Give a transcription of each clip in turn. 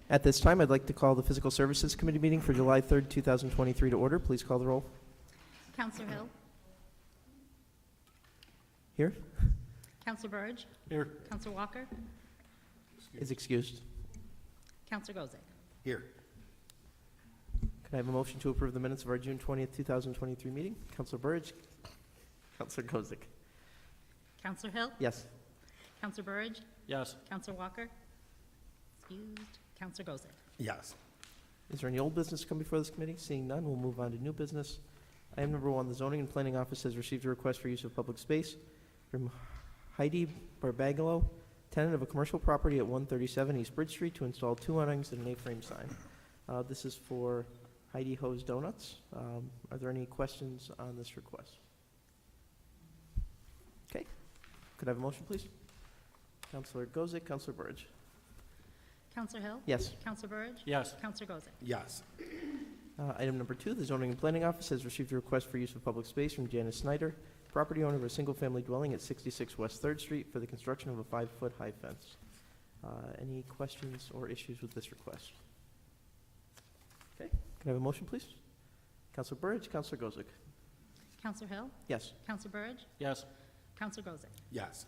At this time, I'd like to call the Physical Services Committee meeting for July 3rd, 2023 to order. Please call the roll. Counselor Hill. Here Counselor Burge. Here. Counselor Walker. is excused. Counselor Gozick. Here. Could I have a motion to approve the minutes of our June 20th, 2023 meeting? Counselor Burge. Counselor Kozik. Counselor Hill. Yes. Counselor Burge. Yes. Counselor Walker. Excused. Counselor Gozick. Yes. Is there any old business to come before this committee? Seeing none, we'll move on to new business. Item number 1, the Zoning and Planning Office has received a request for use of public space from Heidi Barbagalo, tenant of a commercial property at 137 East Bridge Street, to install 2 awnings and an A-frame sign. This is for Heidi Ho's Donuts. Are there any questions on this request? Okay. Could I have a motion, please? Counselor Gozick, Counselor Burge. Counselor Hill. Yes. Counselor Burge. Yes. Counselor Gozick. Yes. Item number 2, the Zoning and Planning Office has received a request for use of public space from Janice Snyder, property owner of a single-family dwelling at 66 West 3rd Street, for the construction of a 5-foot high fence. Any questions or issues with this request? Okay, can I have a motion, please? Counselor Burge, Counselor Gozick. Counselor Hill. Yes. Counselor Burge. Yes. Counselor Gozick. Yes.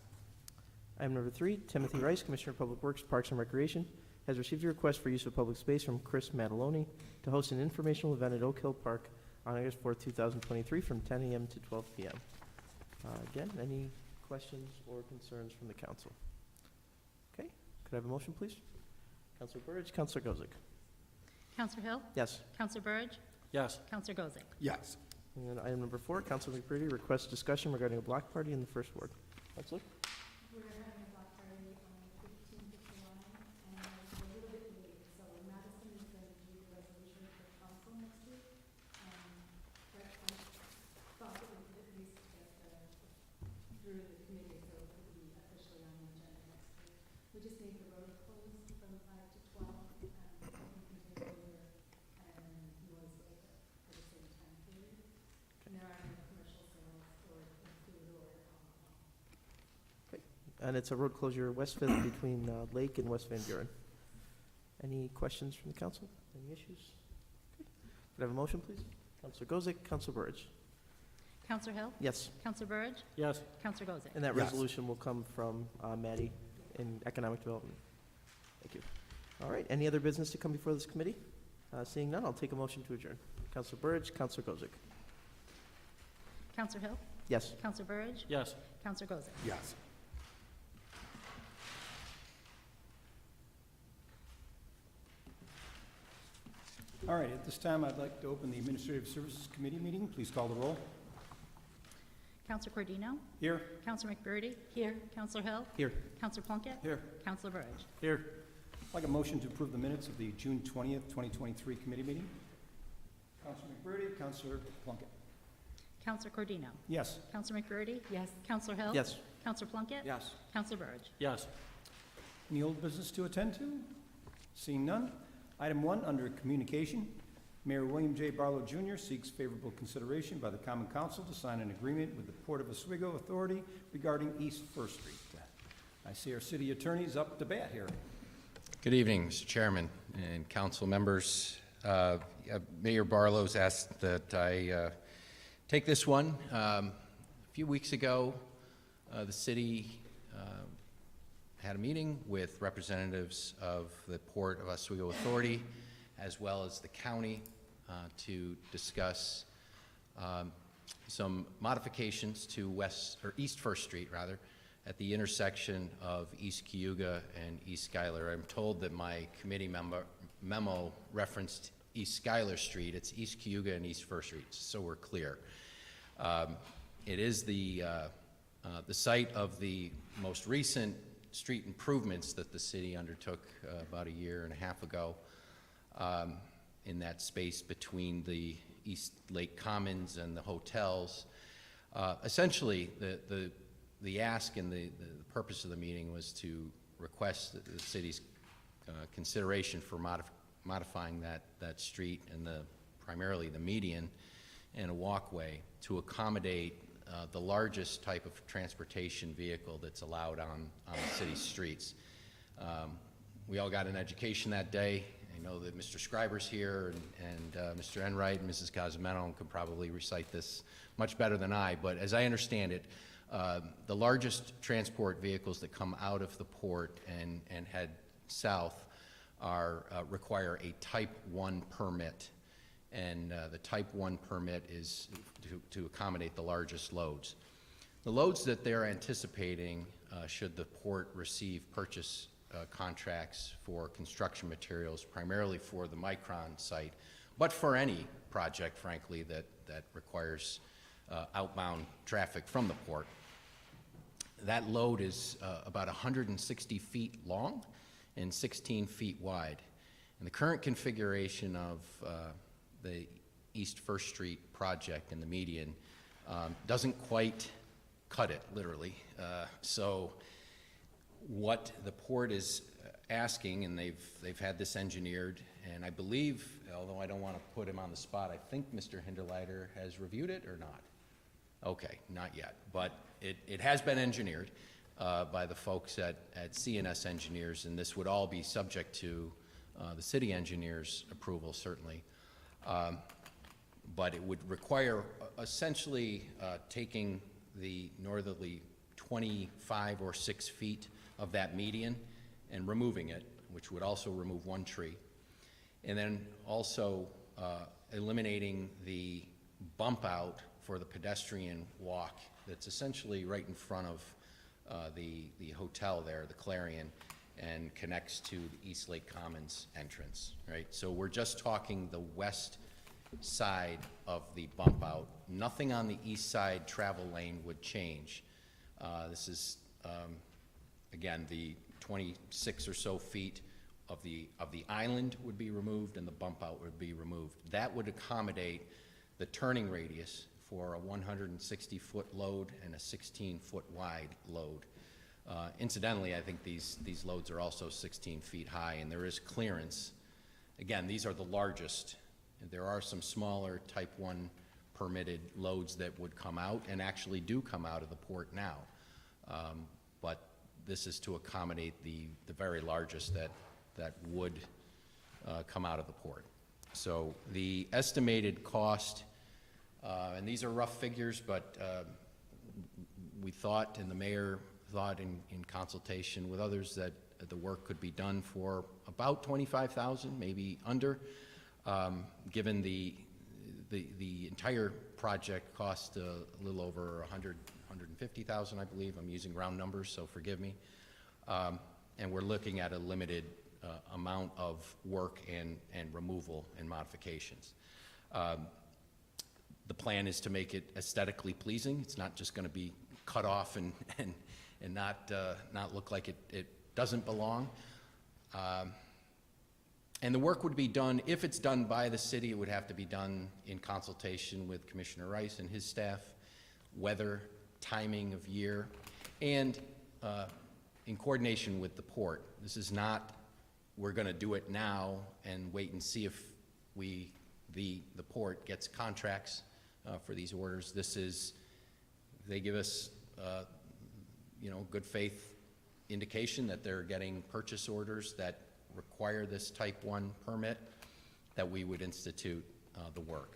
Item number 3, Timothy Rice, Commissioner of Public Works, Parks and Recreation, has received a request for use of public space from Chris Mataloni to host an informational event at Oak Hill Park on August 4th, 2023, from 10 a.m. to 12 p.m. Again, any questions or concerns from the council? Okay, could I have a motion, please? Counselor Burge, Counselor Gozick. Counselor Hill. Yes. Counselor Burge. Yes. Counselor Gozick. Yes. And then item number 4, Counselor McBurney requests discussion regarding a block party in the first ward. Counselor? We're having a block party on the 15th of July, and it's a little bit late, so Madison is going to do the resolution for council next week. But I thought that we could at least get through the committee, so it could be officially on the agenda next week. We just need the road closed from 5 to 12, and we can take over and noise over for the same time period. And there aren't any commercial sales or food or alcohol. And it's a road closure West 5th between Lake and West Van Buren. Any questions from the council? Any issues? Okay. Could I have a motion, please? Counselor Gozick, Counselor Burge. Counselor Hill. Yes. Counselor Burge. Yes. Counselor Gozick. And that Yes. resolution will come from Maddie in Economic Development. Thank you. All right, any other business to come before this committee? Seeing none, I'll take a motion to adjourn. Counselor Burge, Counselor Gozick. Counselor Hill. Yes. Counselor Burge. Yes. Counselor Gozick. Yes. All right, at this time, I'd like to open the Administrative Services Committee meeting. Please call the roll. Counselor Cordino. Here. Counselor McBurney. Here. Counselor Hill. Here. Counselor Plunkett. Here. Counselor Burge. Here. I'd like a motion to approve the minutes of the June 20th, 2023 committee meeting. Counselor McBurney, Counselor Plunkett. Counselor Cordino. Yes. Counselor McBurney. Yes. Counselor Hill. Yes. Counselor Plunkett. Yes. Counselor Burge. Yes. Any old business to attend to? Seeing none. Item 1, under communication, Mayor William J. Barlow Jr. seeks favorable consideration by the Common Council to sign an agreement with the Port of Oswego Authority regarding East First Street. I see our city attorney's up to bat here. Good evening, Mr. Chairman and council members. Mayor Barlow's asked that I take this one. A few weeks ago, the city had a meeting with representatives of the Port of Oswego Authority as well as the county to discuss some modifications to East First Street, rather, at the intersection of East Cayuga and East Schuyler. I'm told that my committee memo referenced East Schuyler Street. It's East Cayuga and East First Street, so we're clear. It is the site of the most recent street improvements that the city undertook about a year and a half ago in that space between the East Lake Commons and the hotels. Essentially, the ask and the purpose of the meeting was to request the city's consideration for modifying that street and primarily the median and a walkway to accommodate the largest type of transportation vehicle that's allowed on the city streets. We all got an education that day. I know that Mr. Scriber's here, and Mr. Enright and Mrs. Cosmeno could probably recite this much better than I, but as I understand it, the largest transport vehicles that come out of the port and head south require a Type 1 permit, and the Type 1 permit is to accommodate the largest loads. The loads that they're anticipating, should the port receive purchase contracts for construction materials, primarily for the Micron site, but for any project, frankly, that requires outbound traffic from the port. That load is about 160 feet long and 16 feet wide. And the current configuration of the East First Street project and the median doesn't quite cut it, literally. So what the port is asking, and they've had this engineered, and I believe, although I don't want to put him on the spot, I think Mr. Hinderleiter has reviewed it or not? Okay, not yet, but it has been engineered by the folks at CNS Engineers, and this would all be subject to the city engineer's approval, certainly. But it would require essentially taking the northerly 25 or 6 feet of that median and removing it, which would also remove one tree, and then also eliminating the bump out for the pedestrian walk that's essentially right in front of the hotel there, the Clarion, and connects to the East Lake Commons entrance, right? So we're just talking the west side of the bump out. Nothing on the east side travel lane would change. This is, again, the 26 or so feet of the island would be removed and the bump out would be removed. That would accommodate the turning radius for a 160-foot load and a 16-foot wide load. Incidentally, I think these loads are also 16 feet high, and there is clearance. Again, these are the largest. There are some smaller Type 1 permitted loads that would come out and actually do come out of the port now. But this is to accommodate the very largest that would come out of the port. So the estimated cost, and these are rough figures, but we thought, and the mayor thought in consultation with others, that the work could be done for about $25,000, maybe under, given the entire project cost a little over $150,000, I believe. I'm using round numbers, so forgive me. And we're looking at a limited amount of work and removal and modifications. The plan is to make it aesthetically pleasing. It's not just going to be cut off and not look like it doesn't belong. And the work would be done, if it's done by the city, it would have to be done in consultation with Commissioner Rice and his staff, weather, timing of year, and in coordination with the port. This is not, we're going to do it now and wait and see if the port gets contracts for these orders. This is, they give us, good faith indication that they're getting purchase orders that require this Type 1 permit, that we would institute the work.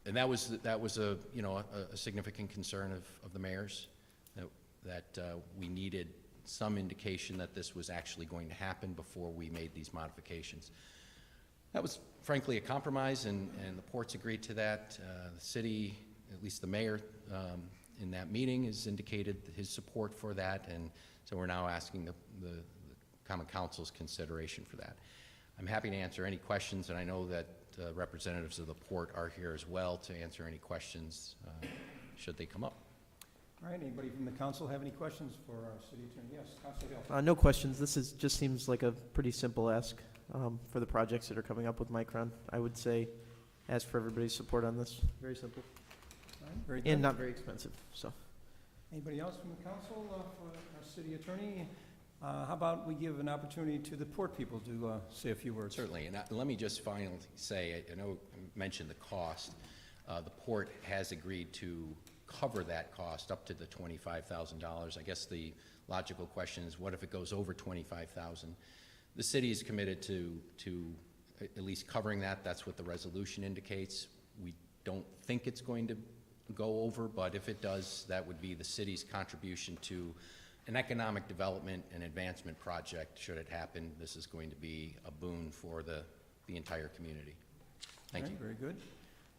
And that was a significant concern of the mayor's, that we needed some indication that this was actually going to happen before we made these modifications. That was frankly a compromise, and the ports agreed to that. The city, at least the mayor, in that meeting has indicated his support for that, and so we're now asking the Common Council's consideration for that. I'm happy to answer any questions, and I know that representatives of the port are here as well to answer any questions should they come up. All right, anybody from the council have any questions for our city attorney? Yes, Councilor Hill. No questions. This just seems like a pretty simple ask for the projects that are coming up with Micron. I would say ask for everybody's support on this. Very simple. All right, very good. And not very expensive, so. Anybody else from the council for our city attorney? How about we give an opportunity to the port people to say a few words? Certainly, and let me just finally say, I know I mentioned the cost. The port has agreed to cover that cost up to the $25,000. I guess the logical question is, what if it goes over 25,000? The city is committed to at least covering that. That's what the resolution indicates. We don't think it's going to go over, but if it does, that would be the city's contribution to an economic development and advancement project. Should it happen, this is going to be a boon for the entire community. Thank All you. right, very good.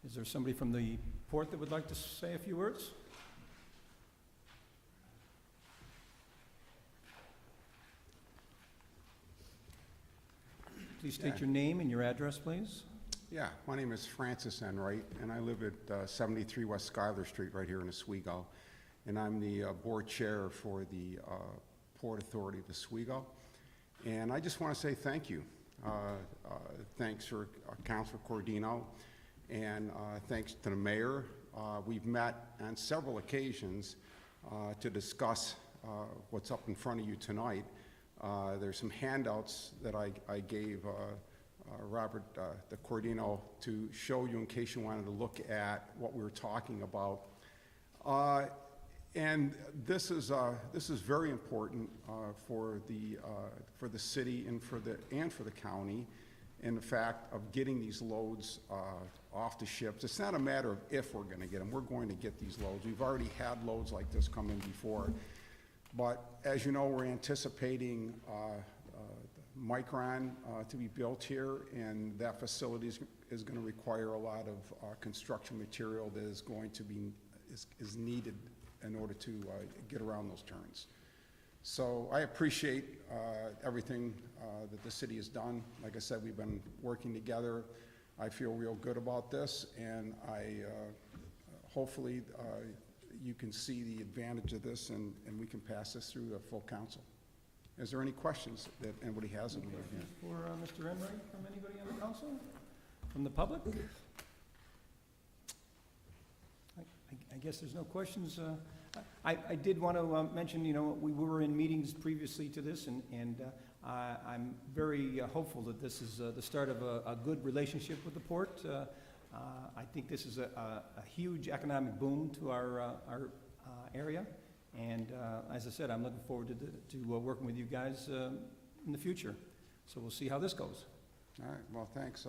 Is there somebody from the port that would like to say a few words? Please state Yeah. your name and your address, please. Yeah, my name is Francis Enright, and I live at 73 West Schuyler Street, right here in Oswego. And I'm the board chair for the Port Authority of Oswego. And I just want to say thank you. Thanks for Councilor Cordino, and thanks to the mayor. We've met on several occasions to discuss what's up in front of you tonight. There's some handouts that I gave Robert the Cordino to show you in case you wanted to look at what we were talking about. And this is very important for the city and for the county, in the fact of getting these loads off the ships. It's not a matter of if we're going to get them. We're going to get these loads. We've already had loads like this come in before. But as you know, we're anticipating Micron to be built here, and that facility is going to require a lot of construction material that is going to be is needed in order to get around those turns. So I appreciate everything that the city has done. Like I said, we've been working together. I feel real good about this, and hopefully you can see the advantage of this, and we can pass this through the full council. Is there any questions that anybody has of me? Questions for Mr. Enright from anybody on the council? From the public? I guess there's no questions. I did want to mention, you know, we were in meetings previously to this, and I'm very hopeful that this is the start of a good relationship with the port. I think this is a huge economic boom to our area, and as I said, I'm looking forward to working with you guys in the future. So we'll see how this goes. All right, well, thanks.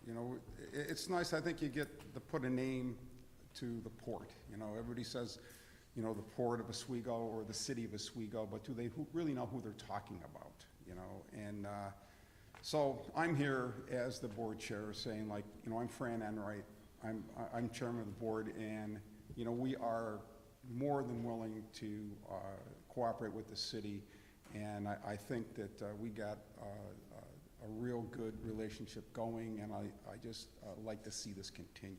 You know, it's nice, I think you get to put a name to the port. You know, everybody says, you know, the port of Oswego or the city of Oswego, but do they really know who they're talking about, you know? And so I'm here as the board chair saying, like, you know, I'm Fran Enright. I'm chairman of the board, and, you know, we are more than willing to cooperate with the city, and I think that we got a real good relationship going, and I just like to see this continue.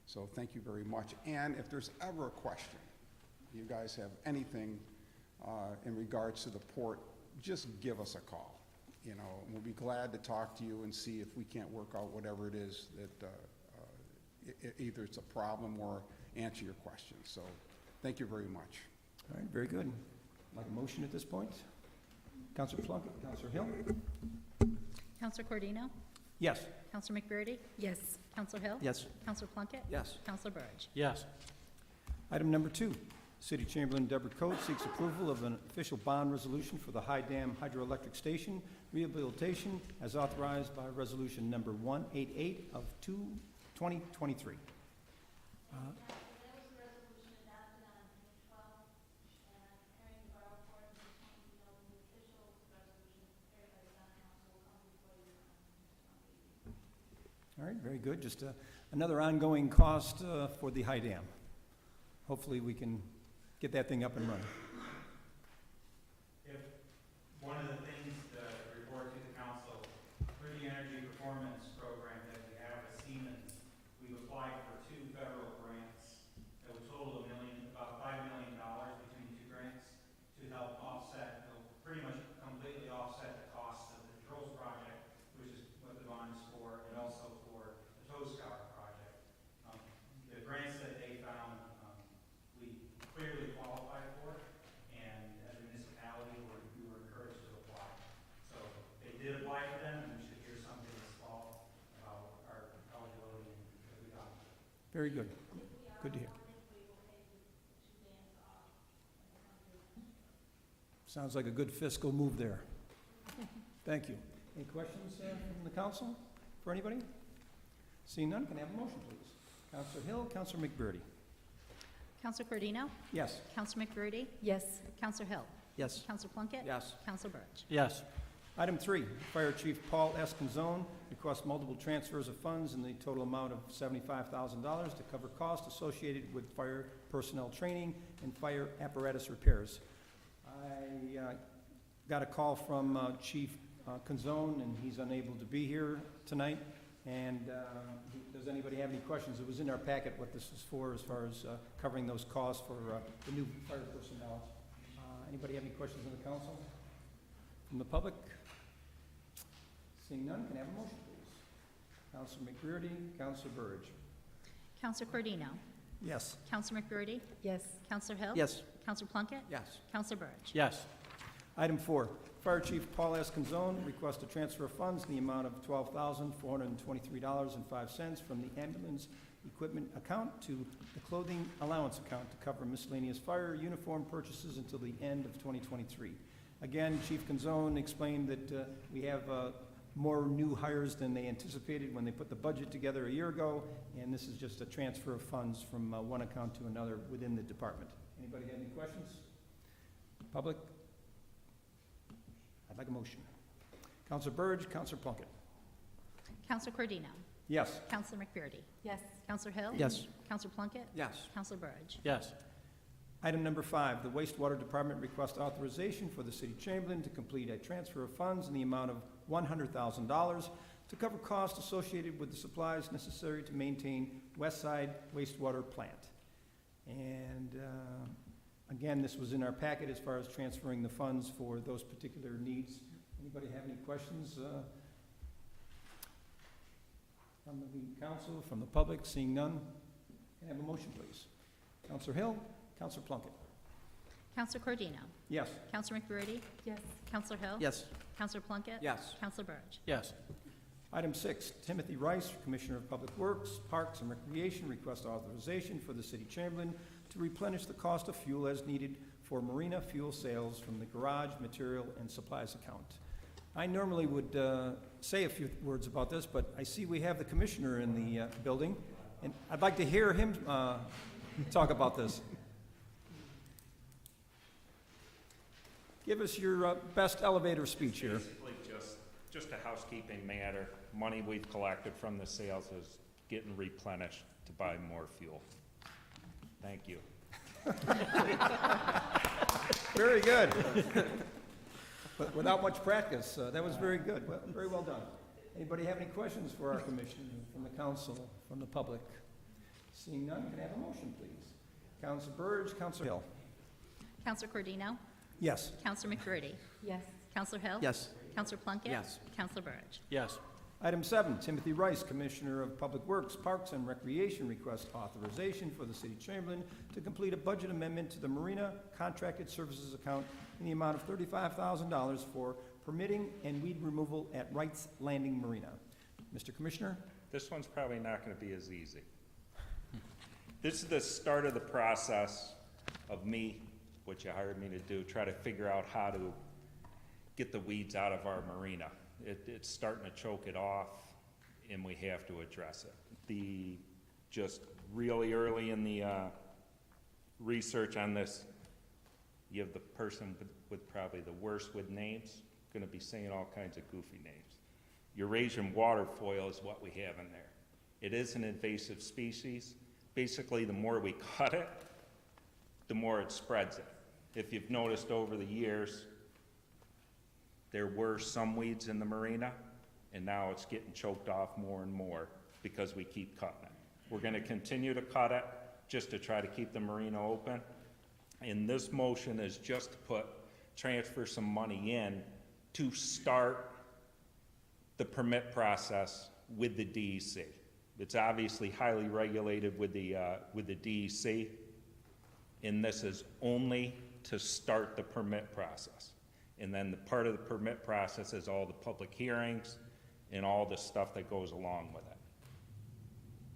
So thank you very much. And if there's ever a question, you guys have anything in regards to the port, just give us a call. You know, we'll be glad to talk to you and see if we can't work out whatever it is that either it's a problem or answer your questions. So thank you very much. All right, very good. Like a motion at this point? Councilor Plunkett, Councilor Hill? Counselor Cordino? Yes. Counselor McBurney? Yes. Counselor Hill? Yes. Counselor Plunkett? Yes. Counselor Burge? Yes. Item number 2, City Chamberlain Deborah Coates seeks approval of an official bond resolution for the High Dam Hydroelectric Station rehabilitation as authorized by Resolution number 188 of 2023. All right, very good. Just another ongoing cost for the High Dam. Hopefully we can get that thing up and running. If one of the things to report to the council, through the energy performance program that we have at Siemens, we've applied for 2 federal grants that would total about $5 million between the 2 grants to help offset, pretty much completely offset the cost of the controls project, which is what the bond is for, and also for the tow scour project. The grants that they found, we clearly qualified for, and as a municipality, we were encouraged to apply. So they did apply for them, and we should hear something this fall about our eligibility, and we got it. Very good. Good to hear. Sounds like a good fiscal move there. Thank you. Any questions from the council for anybody? Seeing none, can I have a motion, please? Counselor Hill, Counselor McBurney. Counselor Cardino? Yes. Counselor McBurney? Yes. Counselor Hill? Yes. Counselor Plunkett? Yes. Counselor Burge? Yes. Item 3, Fire Chief Paul S. Canzone requests multiple transfers of funds in the total amount of $75,000 to cover costs associated with fire personnel training and fire apparatus repairs. I got a call from Chief Canzone, and he's unable to be here tonight. And does anybody have any questions? It was in our packet what this is for as far as covering those costs for the new fire personnel. Anybody have any questions on the council? From the public? Seeing none, can I have a motion, please? Counselor McBurney, Counselor Burge. Counselor Cardino? Yes. Counselor McBurney? Yes. Counselor Hill? Yes. Counselor Plunkett? Yes. Counselor Burge? Yes. Item 4, Fire Chief Paul S. Canzone requests a transfer of funds in the amount of $12,423.05 from the ambulance equipment account to the clothing allowance account to cover miscellaneous fire uniform purchases until the end of 2023. Again, Chief Canzone explained that we have more new hires than they anticipated when they put the budget together a year ago, and this is just a transfer of funds from one account to another within the department. Anybody have any questions? Public? I'd like a motion. Counselor Burge, Counselor Plunkett. Counselor Cardino? Yes. Counselor McBurney? Yes. Counselor Hill? Yes. Counselor Plunkett? Yes. Counselor Burge? Yes. Item number 5, the wastewater department requests authorization for the city of Chamberlain to complete a transfer of funds in the amount of $100,000 to cover costs associated with the supplies necessary to maintain West Side wastewater plant. And again, this was in our packet as far as transferring the funds for those particular needs. Anybody have any questions from the council, from the public? Seeing none, can I have a motion, please? Counselor Hill, Counselor Plunkett. Counselor Cardino? Yes. Counselor McBurney? Yes. Counselor Hill? Yes. Counselor Plunkett? Yes. Counselor Burge? Yes. Item 6, Timothy Rice, Commissioner of Public Works, Parks and Recreation, requests authorization for the city of Chamberlain to replenish the cost of fuel as needed for marina fuel sales from the garage, material, and supplies account. I normally would say a few words about this, but I see we have the commissioner in the building, and I'd like to hear him talk about this. Give us your best elevator speech here. Basically, just a housekeeping matter. Money we've collected from the sales is getting replenished to buy more fuel. Thank you. Very good. But without much practice, that was very good. Very well done. Anybody have any questions for our commissioner from the council, from the public? Seeing none, can I have a motion, please? Counselor Burge, Counselor Hill. Counselor Cardino? Yes. Counselor McBurney? Yes. Counselor Hill? Yes. Counselor Plunkett? Yes. Counselor Burge? Yes. Item 7, Timothy Rice, Commissioner of Public Works, Parks and Recreation, requests authorization for the City of Chamberlain to complete a budget amendment to the Marina Contracted Services account in the amount of $35,000 for permitting and weed removal at Wright's Landing Marina. Mr. Commissioner? This one's probably not going to be as easy. This is the start of the process of me, what you hired me to do, try to figure out how to get the weeds out of our marina. It's starting to choke it off, and we have to address it. Just really early in the research on this, you have the person with probably the worst with names, gonna be saying all kinds of goofy names. Eurasian waterfoil is what we have in there. It is an invasive species. Basically, the more we cut it, the more it spreads it. If you've noticed over the years, there were some weeds in the marina, and now it's getting choked off more and more because we keep cutting it. We're gonna continue to cut it just to try to keep the marina open. And this motion is just to transfer some money in to start the permit process with the DEC. It's obviously highly regulated with the DEC, and this is only to start the permit process. And then the part of the permit process is all the public hearings and all the stuff that goes along with it.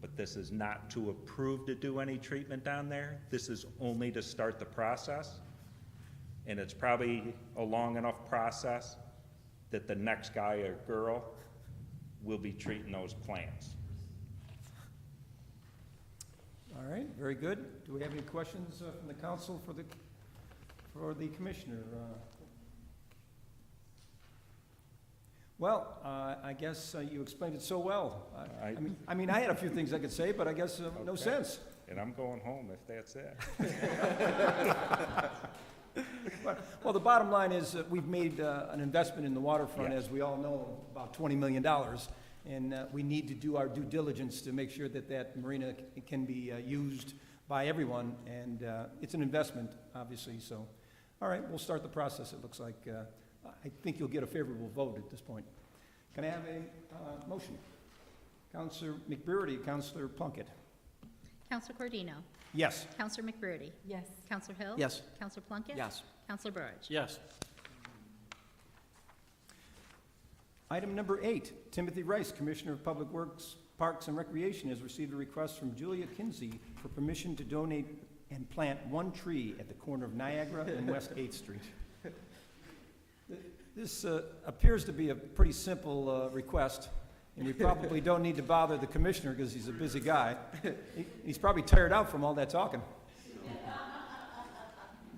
But this is not to approve to do any treatment down there. This is only to start the process. And it's probably a long enough process that the next guy or girl will be treating those plants. All right, very good. Do we have any questions from the council for the commissioner? Well, I guess you explained it so well. I mean, I had a few things I could say, but I guess no Okay. sense. And I'm going home if that's it. Well, the bottom line is that we've made an investment in the waterfront, Yes. as we all know, about $20 million. And we need to do our due diligence to make sure that that marina can be used by everyone. And it's an investment, obviously, so. All right, we'll start the process, it looks like. I think you'll get a favorable vote at this point. Can I have a motion? Counselor McBurney, Counselor Plunkett. Counselor Cordino? Yes. Counselor McBurney? Yes. Counselor Hill? Yes. Counselor Plunkett? Yes. Counselor Burge? Yes. Item number 8, Timothy Rice, Commissioner of Public Works, Parks and Recreation, has received a request from Julia Kinsey for permission to donate and plant one tree at the corner of Niagara and West 8th Street. This appears to be a pretty simple request, and we probably don't need to bother the commissioner because he's a busy guy. He's probably tired out from all that talking.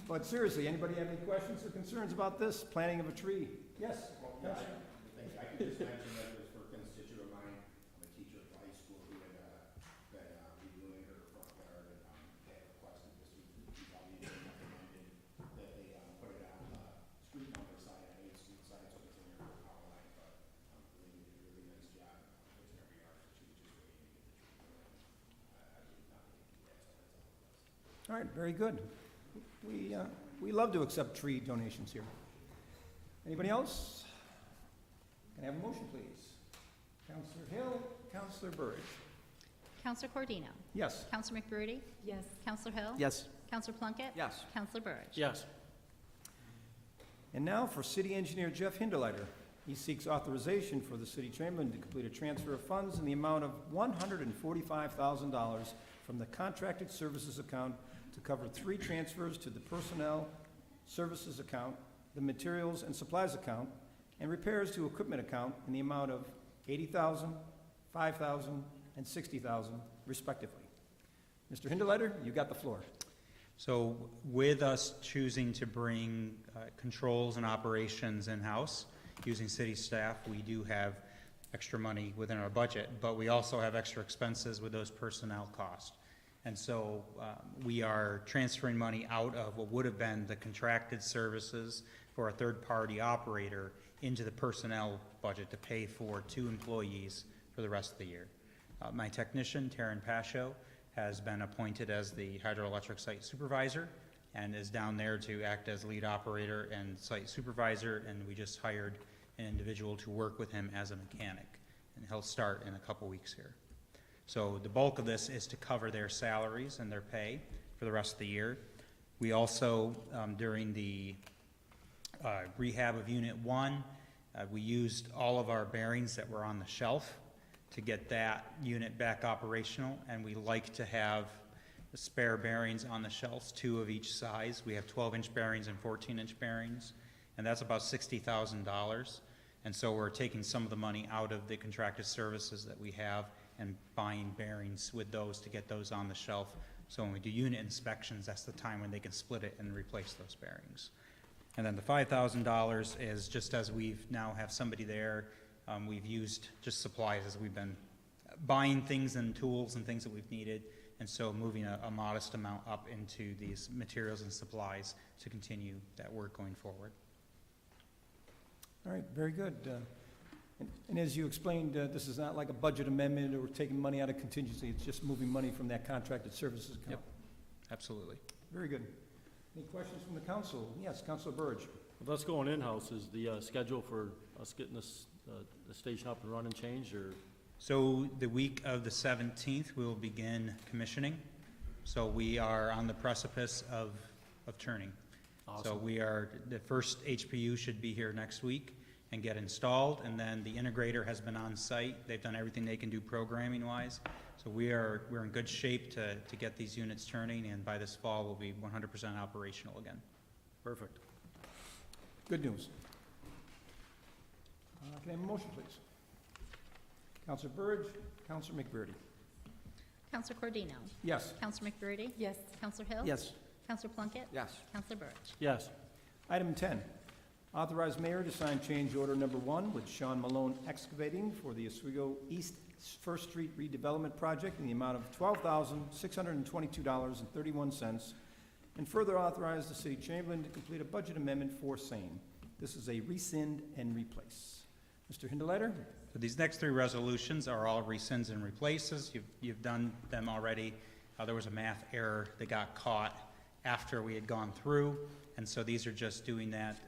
But seriously, anybody have any questions or concerns about this, planting of a tree? Yes? Yes. I could just mention that it was for a constituent of mine, I'm a teacher at the high school, who had been redoing her front yard, and they had requested this week, recommended that they put it on the street number side, on 8th Street side, so it's in your power line, but they did a really nice job, puts in every yard, so she was just waiting to get the tree going. I believe not to do that, so that's all it was. All right, very good. We love to accept tree donations here. Anybody else? Can I have a motion, please? Counselor Hill, Counselor Burge. Counselor Cordino? Yes. Counselor McBurney? Yes. Counselor Hill? Yes. Counselor Plunkett? Yes. Counselor Burge? Yes. And now for City Engineer Jeff Hindeleiter. He seeks authorization for the City of Chamberlain to complete a transfer of funds in the amount of $145,000 from the contracted services account to cover 3 transfers to the personnel services account, the materials and supplies account, and repairs to equipment account in the amount of $80,000, $5,000, and $60,000 respectively. Mr. Hindeleiter, you got the floor. So with us choosing to bring controls and operations in-house using city staff, we do have extra money within our budget, but we also have extra expenses with those personnel costs. And so we are transferring money out of what would have been the contracted services for a third-party operator into the personnel budget to pay for 2 employees for the rest of the year. My technician, Taryn Pasho, has been appointed as the hydroelectric site supervisor and is down there to act as lead operator and site supervisor, and we just hired an individual to work with him as a mechanic, and he'll start in a couple weeks here. So the bulk of this is to cover their salaries and their pay for the rest of the year. We also, during the rehab of Unit 1, we used all of our bearings that were on the shelf to get that unit back operational, and we like to have the spare bearings on the shelves, 2 of each size. We have 12-inch bearings and 14-inch bearings, and that's about $60,000. And so we're taking some of the money out of the contracted services that we have and buying bearings with those to get those on the shelf. So when we do unit inspections, that's the time when they can split it and replace those bearings. And then the $5,000 is just as we've now have somebody there, we've used just supplies as we've been buying things and tools and things that we've needed, and so moving a modest amount up into these materials and supplies to continue that work going forward. All right, very good. And as you explained, this is not like a budget amendment or taking money out of contingency, it's just moving money from that contracted services account. Yep. Absolutely. Very good. Any questions from the council? Yes, Councilor Burge. With us going in-house, is the schedule for us getting this, the station up and running changed, or? So the week of the 17th, we will begin commissioning. So we are on the precipice of turning. So Awesome. we are, the first HPU should be here next week and get installed, and then the integrator has been on site. They've done everything they can do programming-wise. So we're in good shape to get these units turning, and by this fall, we'll be 100% operational again. Perfect. Good news. Can I have a motion, please? Counselor Burge, Counselor McBurney. Counselor Cordino? Yes. Counselor McBurney? Yes. Counselor Hill? Yes. Counselor Plunkett? Yes. Counselor Burge? Yes. Item 10, authorize mayor to sign change order number 1 with Sean Malone Excavating for the Oswego East First Street redevelopment project in the amount of $12,622.31, and further authorize the city chamberlain to complete a budget amendment for same. This is a rescind and replace. Mr. Hindeleiter? So these next three resolutions are all rescinds and replaces. You've done them already. There was a math error that got caught after we had gone through, and so these are just doing that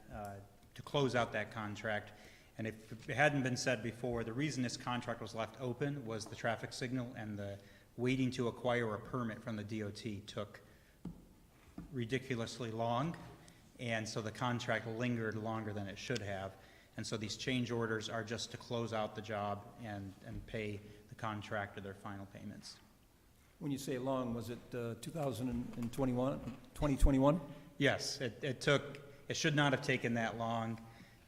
to close out that contract. And if it hadn't been said before, the reason this contract was left open was the traffic signal, and the waiting to acquire a permit from the DOT took ridiculously long, and so the contract lingered longer than it should have. And so these change orders are just to close out the job and pay the contractor their final payments. When you say long, was it 2021? Yes, it should not have taken that long.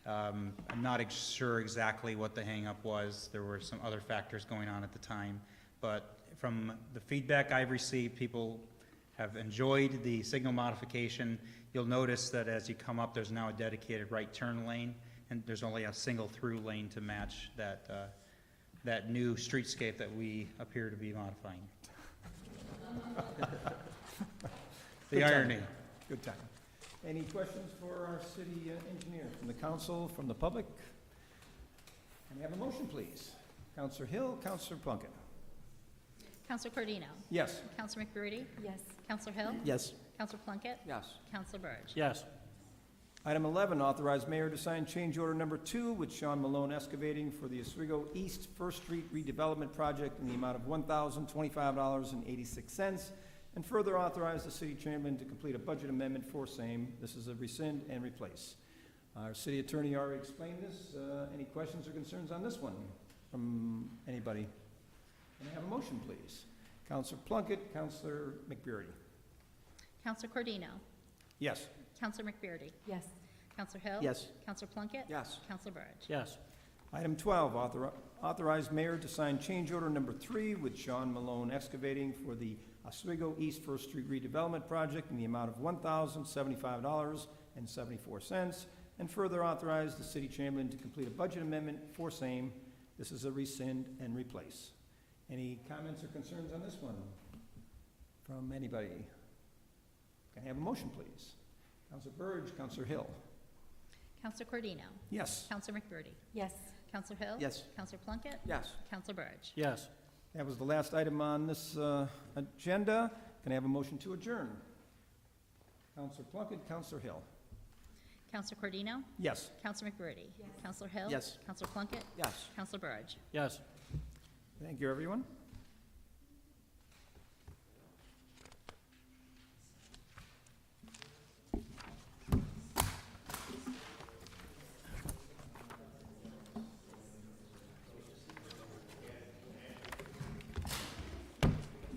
I'm not sure exactly what the hangup was. There were some other factors going on at the time. But from the feedback I've received, people have enjoyed the signal modification. You'll notice that as you come up, there's now a dedicated right turn lane, and there's only a single through lane to match that new streetscape that we appear to be modifying. The Good time. irony. Good time. Any questions for our city engineer from the council, from the public? Can I have a motion, please? Counselor Hill, Counselor Plunkett. Counselor Cordino? Yes. Counselor McBurney? Yes. Counselor Hill? Yes. Counselor Plunkett? Yes. Counselor Burge? Yes. Item 11, authorize mayor to sign change order number 2 with Sean Malone Excavating for the Oswego East First Street redevelopment project in the amount of $1,025.86, and further authorize the city chamberlain to complete a budget amendment for same. This is a rescind and replace. Our city attorney already explained this. Any questions or concerns on this one from anybody? Can I have a motion, please? Counselor Plunkett, Counselor McBurney. Counselor Cordino? Yes. Counselor McBurney? Yes. Counselor Hill? Yes. Counselor Plunkett? Yes. Counselor Burge? Yes. Item 12, authorize mayor to sign change order number 3 with Sean Malone Excavating for the Oswego East First Street redevelopment project in the amount of $1,075.74, and further authorize the city chamberlain to complete a budget amendment for same. This is a rescind and replace. Any comments or concerns on this one from anybody? Can I have a motion, please? Counselor Burge, Counselor Hill. Counselor Cordino? Yes. Counselor McBurney? Yes. Counselor Hill? Yes. Counselor Plunkett? Yes. Counselor Burge? Yes. That was the last item on this agenda. Can I have a motion to adjourn? Counselor Plunkett, Counselor Hill. Counselor Cordino? Yes. Counselor McBurney? Yes. Counselor Hill? Yes. Counselor Plunkett? Yes. Counselor Burge? Yes. Thank you, everyone.